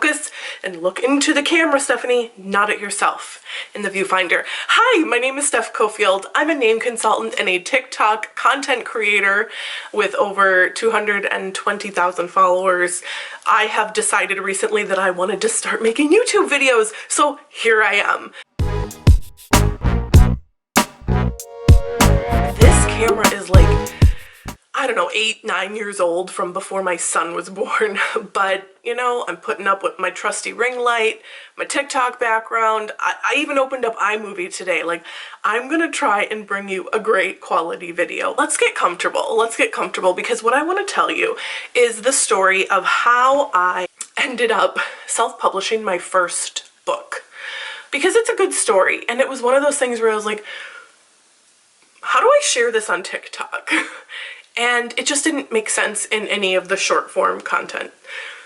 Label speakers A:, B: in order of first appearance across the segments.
A: focus and look into the camera, Stephanie, not at yourself in the viewfinder. Hi, my name is Steph Cofield. I'm a name consultant and a TikTok content creator with over 220,000 followers. I have decided recently that I wanted to start making YouTube videos, so here I am. This camera is like, I don't know, 8-9 years old from before my son was born, but you know, I'm putting up with my trusty ring light, my TikTok background. I even opened up iMovie today. Like, I'm gonna try and bring you a great quality video. Let's get comfortable. Let's get comfortable, because what I want to tell you is the story of how I ended up self-publishing my first book, because it's a good story, and it was one of those things where I was like, how do I share this on TikTok? And it just didn't make sense in any of the short form content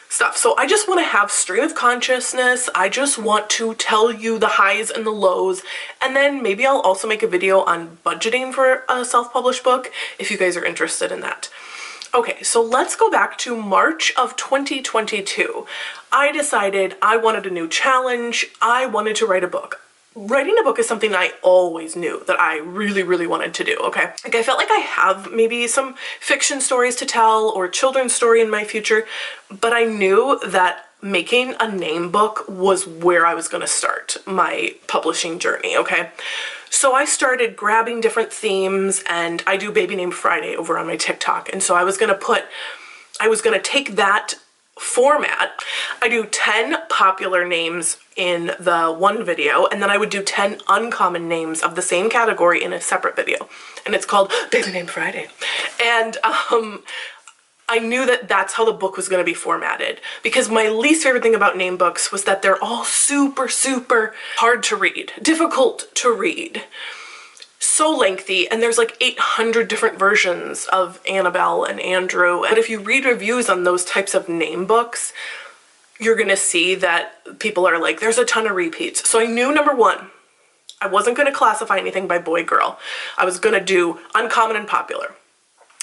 A: stuff. So I just want to have stream of consciousness. I just want to tell you the highs and the lows. And then maybe I'll also make a video on budgeting for a self-published book if you guys are interested in that. Okay, so let's go back to March of 2022. I decided I wanted a new challenge. I wanted to write a book. Writing a book is something I always knew that I really, really wanted to do, okay? Like, I felt like I have maybe some fiction stories to tell or children's story in my future, but I knew that making a name book was where I was gonna start my publishing journey, okay? So I started grabbing different themes, and I do Baby Name Friday over on my TikTok, and so I was gonna take that format. I do 10 popular names in the one video, and then I would do 10 uncommon names of the same category in a separate video, and it's called Baby Name Friday. And I knew that that's how the book was going to be formatted, because my least favorite thing about name books was that they're all super hard to read, difficult to read, so lengthy, and there's like 800 different versions of Annabelle and Andrew. And if you read reviews on those types of name books, you're gonna see that people are like, there's a ton of repeats. So I knew, number one, I wasn't gonna classify anything by boy girl. I was gonna do uncommon and popular.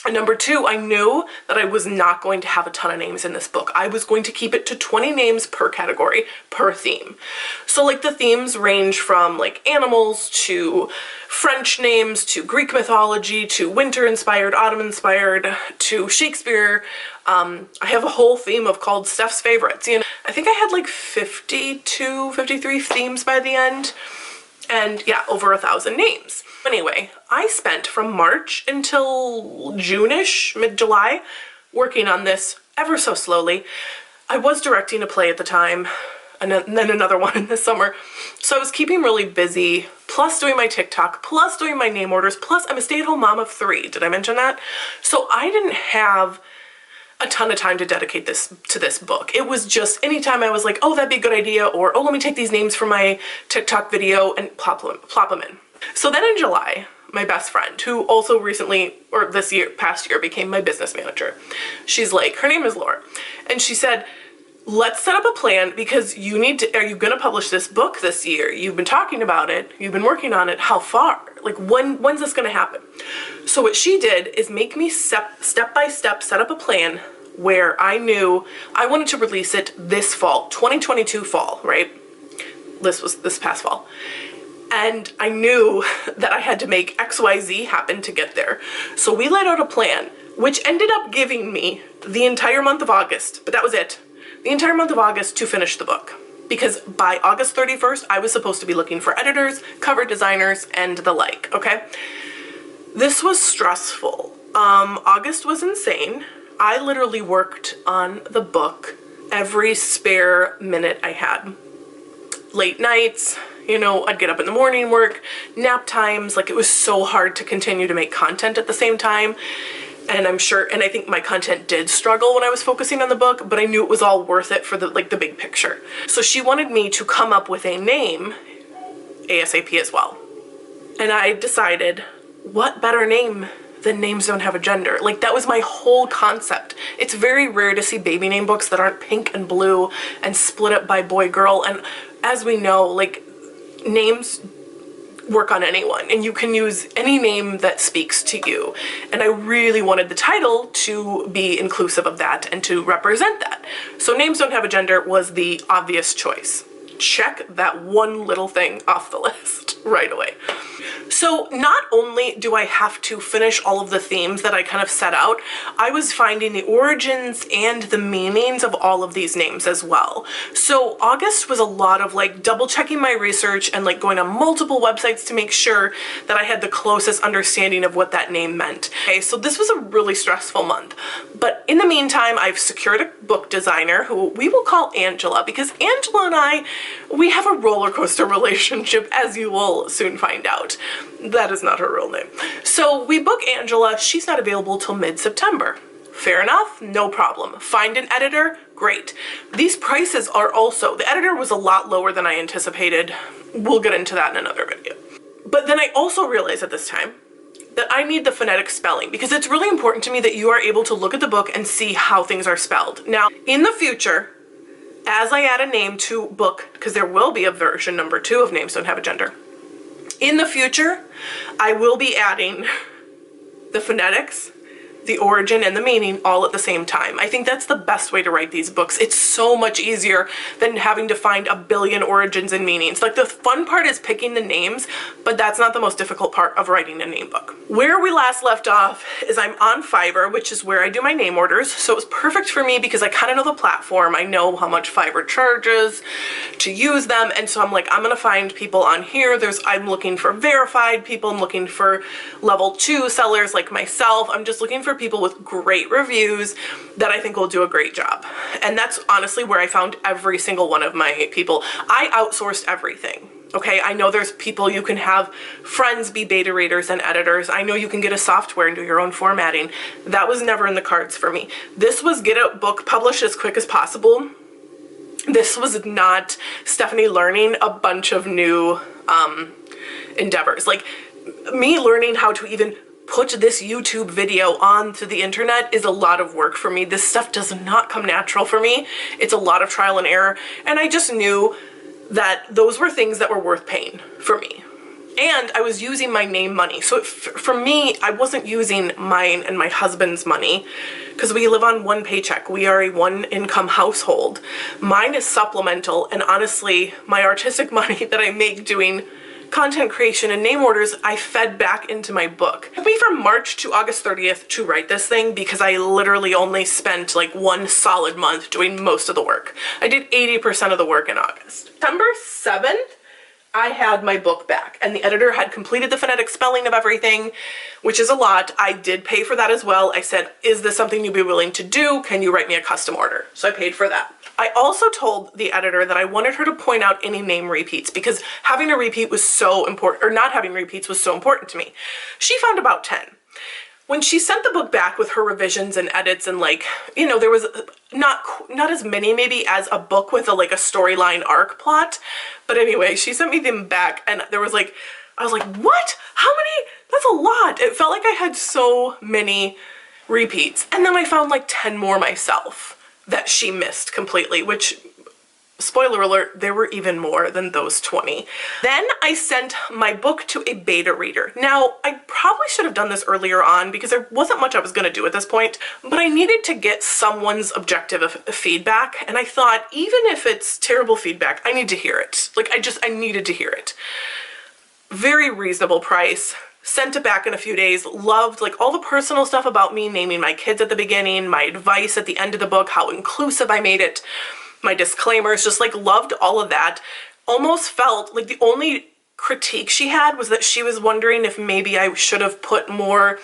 A: And number two, I knew that I was not going to have a ton of names in this book. I was going to keep it to 20 names per category, per theme. So like the themes range from like animals to French names to Greek mythology to winter inspired, autumn inspired to Shakespeare. I have a whole theme called Steph's favorites. You know, I think I had like 52, 53 themes by the end. And yeah, over 1,000 names. Anyway, I spent from March until June-ish, mid-July, working on this ever so slowly. I was directing a play at the time, and then another one in the summer. So I was keeping really busy, plus doing my TikTok, plus doing my name orders, plus I'm a stay-at-home mom of 3. Did I mention that? So I didn't have a ton of time to dedicate to this book. It was just anytime I was like, oh, that'd be a good idea, or oh, let me take these names from my TikTok video and plop them in. So then in July, my best friend, who also recently, or past year, became my business manager, she's like, her name is Laura, and she said, let's set up a plan, because are you gonna publish this book this year? You've been talking about it, you've been working on it, how far? Like, when's this gonna happen? So what she did is make me step by step set up a plan where I knew I wanted to release it this fall, 2022 fall, right? This was this past fall. And I knew that I had to make XYZ happen to get there. So we laid out a plan, which ended up giving me the entire month of August, but that was it. The entire month of August to finish the book. Because by August 31st, I was supposed to be looking for editors, cover designers, and the like, okay? This was stressful. August was insane. I literally worked on the book every spare minute I had. Late nights, you know, I'd get up in the morning, work, nap times. Like, it was so hard to continue to make content at the same time. And I think my content did struggle when I was focusing on the book, but I knew it was all worth it for the big picture. So she wanted me to come up with a name ASAP as well. And I decided, what better name than Names Don't Have a Gender? Like, that was my whole concept. It's very rare to see baby name books that aren't pink and blue and split up by boy girl. And as we know, like, names work on anyone, and you can use any name that speaks to you. And I really wanted the title to be inclusive of that and to represent that. So Names Don't Have a Gender was the obvious choice. Check that one little thing off the list right away. So not only do I have to finish all of the themes that I kind of set out, I was finding the origins and the meanings of all of these names as well. So August was a lot of like double checking my research and like going on multiple websites to make sure that I had the closest understanding of what that name meant. Okay, so this was a really stressful month. But in the meantime, I've secured a book designer who we will call Angela, because Angela and I, we have a roller coaster relationship, as you will soon find out. That is not her real name. So we book Angela. She's not available till mid-September. Fair enough, no problem. Find an editor, great. These prices are also, the editor was a lot lower than I anticipated. We'll get into that in another video. But then I also realized at this time that I need the phonetic spelling, because it's really important to me that you are able to look at the book and see how things are spelled. Now, in the future, as I add a name to book, because there will be a version number 2 of Names Don't Have a Gender, in the future, I will be adding the phonetics, the origin, and the meaning all at the same time. I think that's the best way to write these books. It's so much easier than having to find a billion origins and meanings. Like, the fun part is picking the names, but that's not the most difficult part of writing a name book. Where we last left off is I'm on Fiverr, which is where I do my name orders. So it was perfect for me because I kind of know the platform. I know how much Fiverr charges to use them. And so I'm like, I'm gonna find people on here. I'm looking for verified people. I'm looking for level 2 sellers like myself. I'm just looking for people with great reviews that I think will do a great job. And that's honestly where I found every single one of my people. I outsourced everything. Okay, I know there's people you can have friends be beta readers and editors. I know you can get a software and do your own formatting. That was never in the cards for me. This was get a book published as quick as possible. This was not Stephanie learning a bunch of new endeavors. Like, me learning how to even put this YouTube video onto the internet is a lot of work for me. This stuff does not come natural for me. It's a lot of trial and error. And I just knew that those were things that were worth paying for me. And I was using my name money. So for me, I wasn't using mine and my husband's money because we live on one paycheck. We are a one income household. Mine is supplemental, and honestly, my artistic money that I make doing content creation and name orders, I fed back into my book. It took me from March to August 30th to write this thing because I literally only spent like one solid month doing most of the work. I did 80% of the work in August. September 7th, I had my book back, and the editor had completed the phonetic spelling of everything, which is a lot. I did pay for that as well. I said, is this something you'd be willing to do? Can you write me a custom order? So I paid for that. I also told the editor that I wanted her to point out any name repeats, because having a repeat was so important, or not having repeats was so important to me. She found about 10. When she sent the book back with her revisions and edits and, like, you know, there was not as many maybe as a book with a storyline arc plot. But anyway, she sent me them back, and there was like, I was like, what? How many? That's a lot. It felt like I had so many repeats. And then I found like 10 more myself that she missed completely, which, spoiler alert, there were even more than those 20. Then I sent my book to a beta reader. Now, I probably should have done this earlier on because there wasn't much I was going to do at this point, but I needed to get someone's objective feedback, and I thought, even if it's terrible feedback, I need to hear it. Like, I needed to hear it. Very reasonable price. Sent it back in a few days. Loved like all the personal stuff about me naming my kids at the beginning, my advice at the end of the book, how inclusive I made it, my disclaimers, just like loved all of that. Almost felt like the only critique she had was that she was wondering if maybe I should have put more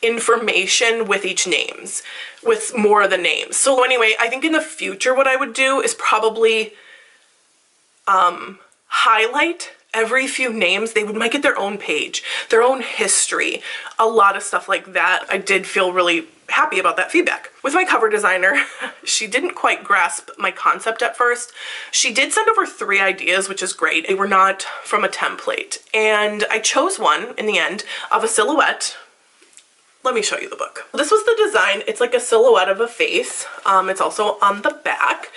A: information with each names, with more of the names. So anyway, I think in the future what I would do is probably highlight every few names. They might get their own page, their own history, a lot of stuff like that. I did feel really happy about that feedback. With my cover designer, she didn't quite grasp my concept at first. She did send over 3 ideas, which is great. They were not from a template. And I chose one in the end of a silhouette. Let me show you the book. This was the design. It's like a silhouette of a face. It's also on the back.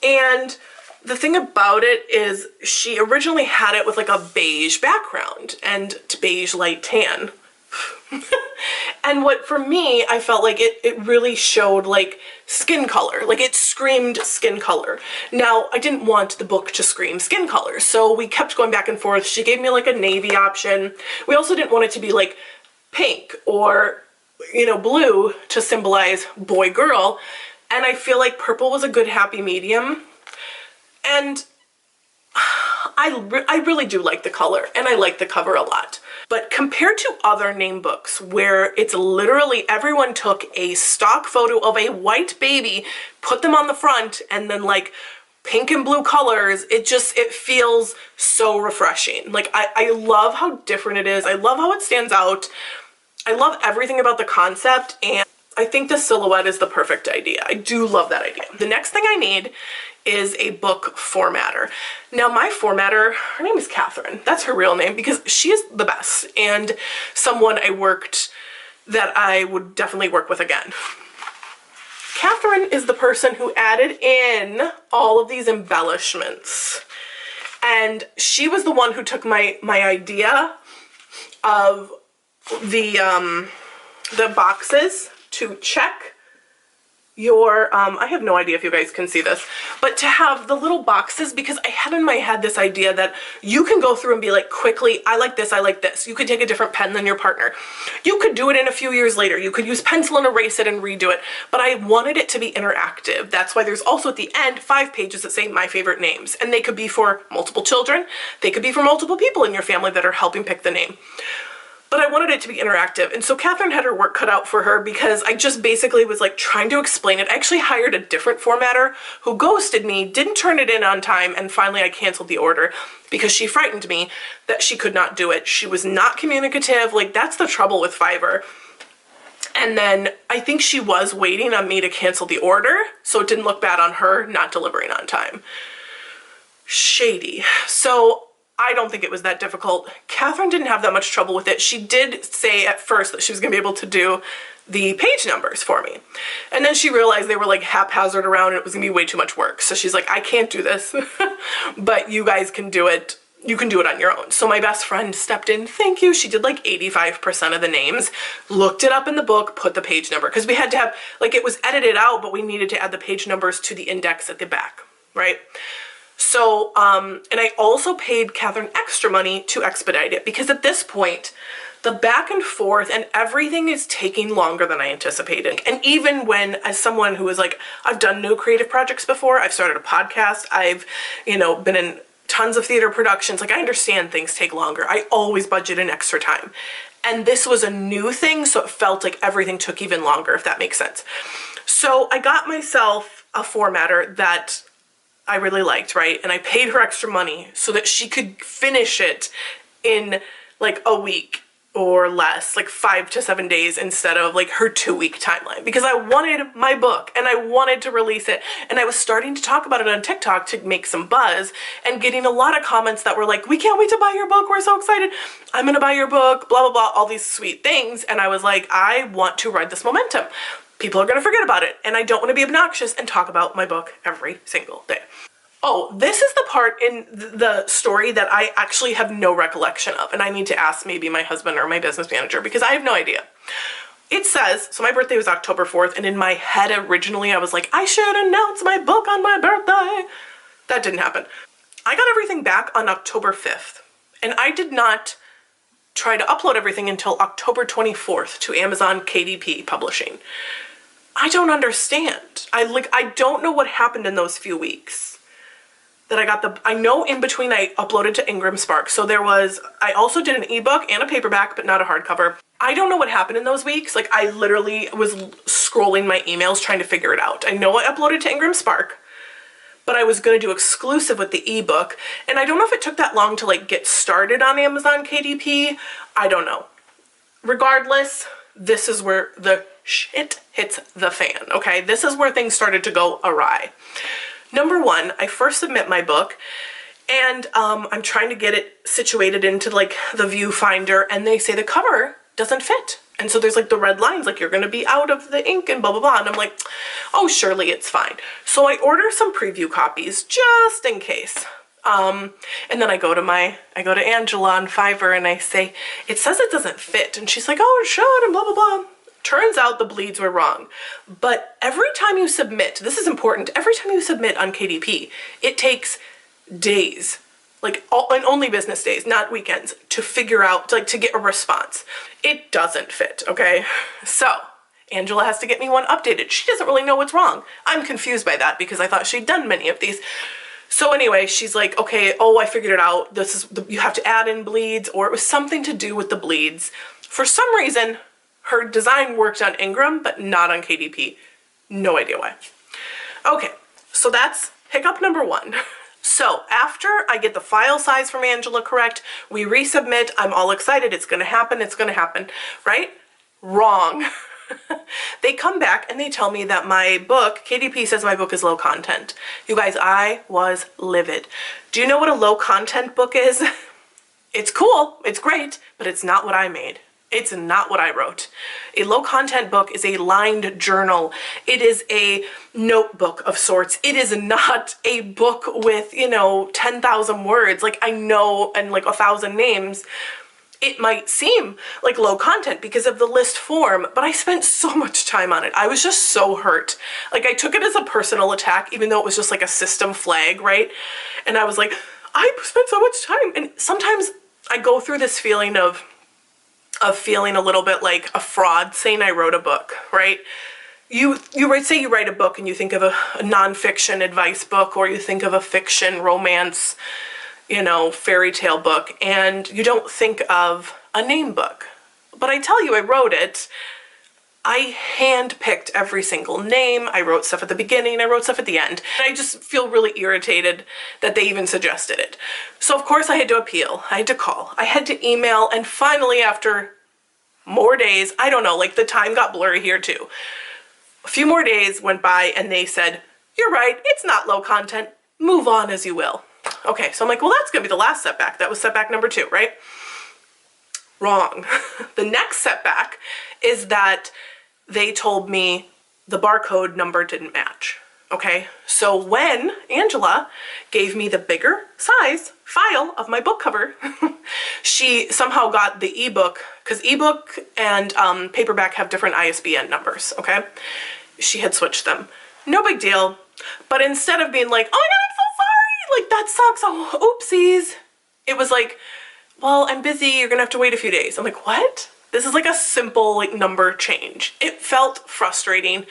A: And The thing about it is she originally had it with like a beige background and beige light tan. And what, for me, I felt like it really showed like skin color, like it screamed skin color. Now, I didn't want the book to scream skin color, so we kept going back and forth. She gave me like a navy option. We also didn't want it to be like pink or, you know, blue to symbolize boy girl. And I feel like purple was a good happy medium. And I really do like the color, and I like the cover a lot. But compared to other name books where it's literally everyone took a stock photo of a white baby, put them on the front, and then like pink and blue colors, it feels so refreshing. Like I love how different it is. I love how it stands out. I love everything about the concept, and I think the silhouette is the perfect idea. I do love that idea. The next thing I need is a book formatter. Now my formatter, her name is Catherine. That's her real name because she is the best and someone that I would definitely work with again. Catherine is the person who added in all of these embellishments. And she was the one who took my idea of the boxes to check your, I have no idea if you guys can see this, but to have the little boxes, because I had in my head this idea that you can go through and be like, quickly, I like this, I like this. You could take a different pen than your partner. You could do it in a few years later. You could use pencil and erase it and redo it, but I wanted it to be interactive. That's why there's also at the end 5 pages that say my favorite names, and they could be for multiple children. They could be for multiple people in your family that are helping pick the name. But I wanted it to be interactive. And so Catherine had her work cut out for her because I just basically was like trying to explain it. I actually hired a different formatter who ghosted me, didn't turn it in on time, and finally I canceled the order because she frightened me that she could not do it. She was not communicative. Like, that's the trouble with Fiverr. And then I think she was waiting on me to cancel the order, so it didn't look bad on her not delivering on time. Shady. So I don't think it was that difficult. Catherine didn't have that much trouble with it. She did say at first that she was gonna be able to do the page numbers for me. And then she realized they were like haphazard around and it was gonna be way too much work. So she's like, I can't do this, but you guys can do it. You can do it on your own. So my best friend stepped in, thank you. She did like 85% of the names, looked it up in the book, put the page number, because we had to have, like, it was edited out, but we needed to add the page numbers to the index at the back, right? So, and I also paid Catherine extra money to expedite it because at this point, the back and forth and everything is taking longer than I anticipated. And even when, as someone who is like, I've done no creative projects before, I've started a podcast, I've, you know, been in tons of theater productions, like I understand things take longer. I always budget in extra time. And this was a new thing, so it felt like everything took even longer, if that makes sense. So I got myself a formatter that I really liked, right? And I paid her extra money so that she could finish it in like a week or less, like 5 to 7 days instead of like her 2-week timeline, because I wanted my book and I wanted to release it. And I was starting to talk about it on TikTok to make some buzz and getting a lot of comments that were like, we can't wait to buy your book. We're so excited. I'm gonna buy your book, blah, blah, blah, all these sweet things. And I was like, I want to ride this momentum. People are gonna forget about it. And I don't wanna be obnoxious and talk about my book every single day. Oh, this is the part in the story that I actually have no recollection of, and I need to ask maybe my husband or my business manager because I have no idea. It says, so my birthday was October 4th, and in my head originally I was like, I should announce my book on my birthday. That didn't happen. I got everything back on October 5th, and I did not try to upload everything until October 24th to Amazon KDP Publishing. I don't understand. I don't know what happened in those few weeks. That I got I know in between I uploaded to Ingram Spark. So I also did an ebook and a paperback, but not a hardcover. I don't know what happened in those weeks. Like, I literally was scrolling my emails trying to figure it out. I know I uploaded to Ingram Spark, but I was gonna do exclusive with the ebook. And I don't know if it took that long to like get started on Amazon KDP. I don't know. Regardless, this is where the shit hits the fan, okay? This is where things started to go awry. Number one, I first submit my book and I'm trying to get it situated into like the viewfinder, and they say the cover doesn't fit. And so there's like the red lines, like you're going to be out of the ink and blah, blah, blah. And I'm like, oh, surely it's fine. So I order some preview copies just in case. And then I go to Angela on Fiverr and I say, it says it doesn't fit. And she's like, oh, it should, and blah, blah, blah. Turns out the bleeds were wrong. But every time you submit, this is important, every time you submit on KDP, it takes days, like and only business days, not weekends, to figure out, like to get a response. It doesn't fit, okay? So Angela has to get me one updated. She doesn't really know what's wrong. I'm confused by that because I thought she'd done many of these. So anyway, she's like, okay, oh, I figured it out. This is, you have to add in bleeds, or it was something to do with the bleeds. For some reason, her design worked on Ingram, but not on KDP. No idea why. Okay, so that's hiccup number one. So after I get the file size from Angela correct, we resubmit, I'm all excited, it's gonna happen, right? Wrong. They come back and they tell me that my book, KDP says my book is low content. You guys, I was livid. Do you know what a low content book is? It's cool, it's great, but it's not what I made. It's not what I wrote. A low content book is a lined journal. It is a notebook of sorts. It is not a book with, 10,000 words. Like I know, and like 1,000 names. It might seem like low content because of the list form, but I spent so much time on it. I was just so hurt. Like I took it as a personal attack, even though it was just like a system flag, right? And I was like, I spent so much time. And sometimes I go through this feeling of feeling a little bit like a fraud saying I wrote a book, right? You say you write a book and you think of a nonfiction advice book, or you think of a fiction romance, fairy tale book, and you don't think of a name book. But I tell you, I wrote it. I handpicked every single name. I wrote stuff at the beginning, I wrote stuff at the end. And I just feel really irritated that they even suggested it. So of course I had to appeal, I had to call, I had to email, and finally after more days, I don't know, like the time got blurry here too. A few more days went by and they said, you're right, it's not low content, move on as you will. Okay, so I'm like, well, that's gonna be the last setback. That was setback number 2, right? Wrong. The next setback is that they told me the barcode number didn't match. Okay, so when Angela gave me the bigger size file of my book cover, she somehow got the ebook, because ebook and paperback have different ISBN numbers, okay? She had switched them. No big deal. But instead of being like, oh my God, I'm so sorry, like that sucks, oh, oopsies, it was like, well, I'm busy, you're gonna have to wait a few days. I'm like, what? This is like a simple like number change. It felt frustrating.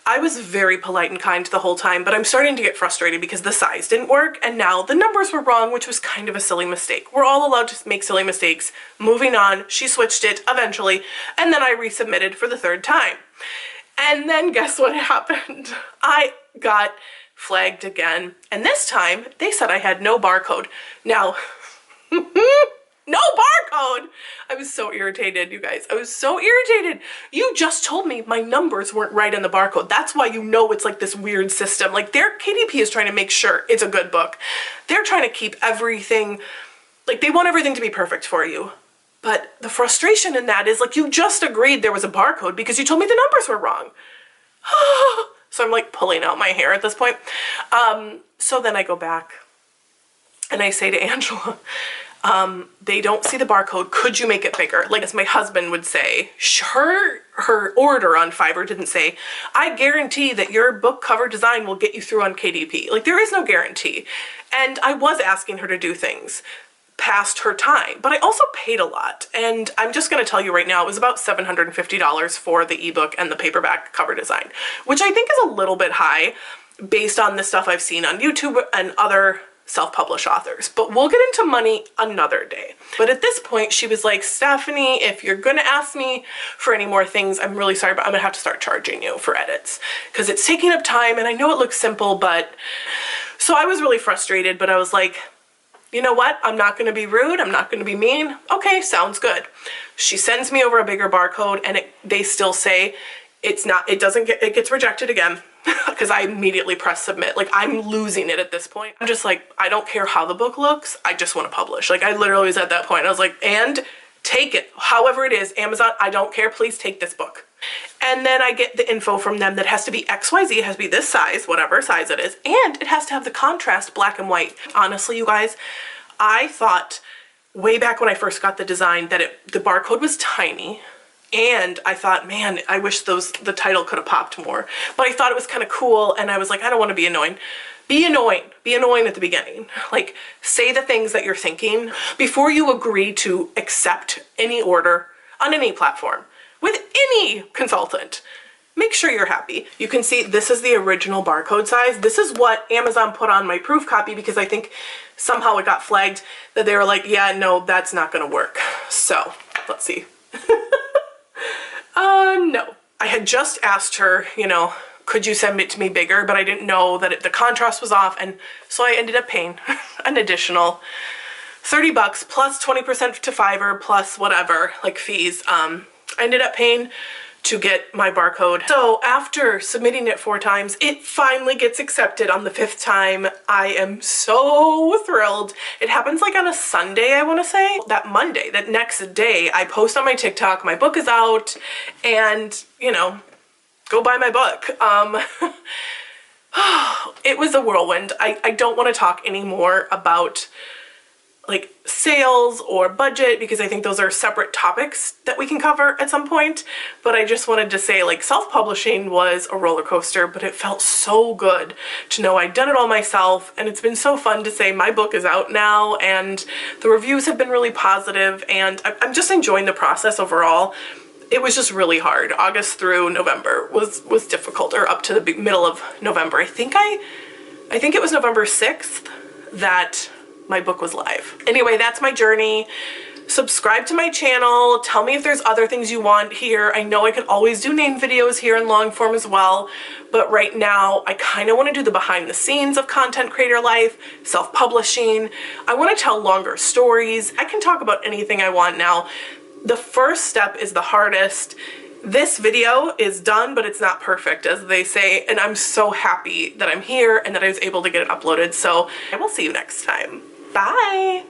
A: I was very polite and kind the whole time, but I'm starting to get frustrated because the size didn't work and now the numbers were wrong, which was kind of a silly mistake. We're all allowed to make silly mistakes. Moving on, she switched it eventually, and then I resubmitted for the 3rd time. And then guess what happened? I got flagged again, and this time they said I had no barcode. Now, no barcode! I was so irritated, you guys. I was so irritated. You just told me my numbers weren't right on the barcode. That's why you know it's like this weird system. Like KDP is trying to make sure it's a good book. They're trying to keep everything, like they want everything to be perfect for you. But the frustration in that is like you just agreed there was a barcode because you told me the numbers were wrong. So I'm like pulling out my hair at this point. So then I go back and I say to Angela, they don't see the barcode. Could you make it bigger? Like as my husband would say, her order on Fiverr didn't say, I guarantee that your book cover design will get you through on KDP. Like there is no guarantee. And I was asking her to do things past her time, but I also paid a lot. And I'm just going to tell you right now, it was about $750 for the ebook and the paperback cover design, which I think is a little bit high based on the stuff I've seen on YouTube and other self-published authors, but we'll get into money another day. But at this point, she was like, Stephanie, if you're gonna ask me for any more things, I'm really sorry, but I'm gonna have to start charging you for edits because it's taking up time and I know it looks simple, but so I was really frustrated, but I was like, you know what? I'm not gonna be rude. I'm not gonna be mean. Okay, sounds good. She sends me over a bigger barcode and they still say it gets rejected again. Because I immediately press submit. Like I'm losing it at this point. I'm just like, I don't care how the book looks. I just want to publish. Like I literally was at that point. I was like, and take it. However it is, Amazon, I don't care, please take this book. And then I get the info from them that has to be XYZ, it has to be this size, whatever size it is, and it has to have the contrast black and white. Honestly, you guys, I thought way back when I first got the design that the barcode was tiny, and I thought, man, I wish the title could have popped more. But I thought it was kind of cool, and I was like, I don't want to be annoying. Be annoying. Be annoying at the beginning. Like, say the things that you're thinking before you agree to accept any order on any platform with any consultant. Make sure you're happy. You can see this is the original barcode size. This is what Amazon put on my proof copy because I think somehow it got flagged that they were like, yeah, no, that's not gonna work. So, let's see. No. I had just asked her, you know, could you send it to me bigger? But I didn't know that the contrast was off, and so I ended up paying an additional $30 plus 20% to Fiverr plus whatever, like fees. I ended up paying to get my barcode. So after submitting it 4 times, it finally gets accepted on the 5th time. I am so thrilled. It happens like on a Sunday, I want to say. That Monday, that next day, I post on my TikTok, my book is out, and, you know, go buy my book. It was a whirlwind. I don't want to talk anymore about like sales or budget because I think those are separate topics that we can cover at some point, but I just wanted to say, like, self-publishing was a roller coaster, but it felt so good to know I'd done it all myself, and it's been so fun to say my book is out now, and the reviews have been really positive, and I'm just enjoying the process overall. It was just really hard. August through November was difficult, or up to the middle of November. I think it was November 6th that my book was live. Anyway, that's my journey. Subscribe to my channel. Tell me if there's other things you want here. I know I could always do name videos here in long form as well, but right now I kind of want to do the behind the scenes of content creator life, self-publishing. I want to tell longer stories. I can talk about anything I want now. The first step is the hardest. This video is done, but it's not perfect, as they say, and I'm so happy that I'm here and that I was able to get it uploaded. So I will see you next time. Bye!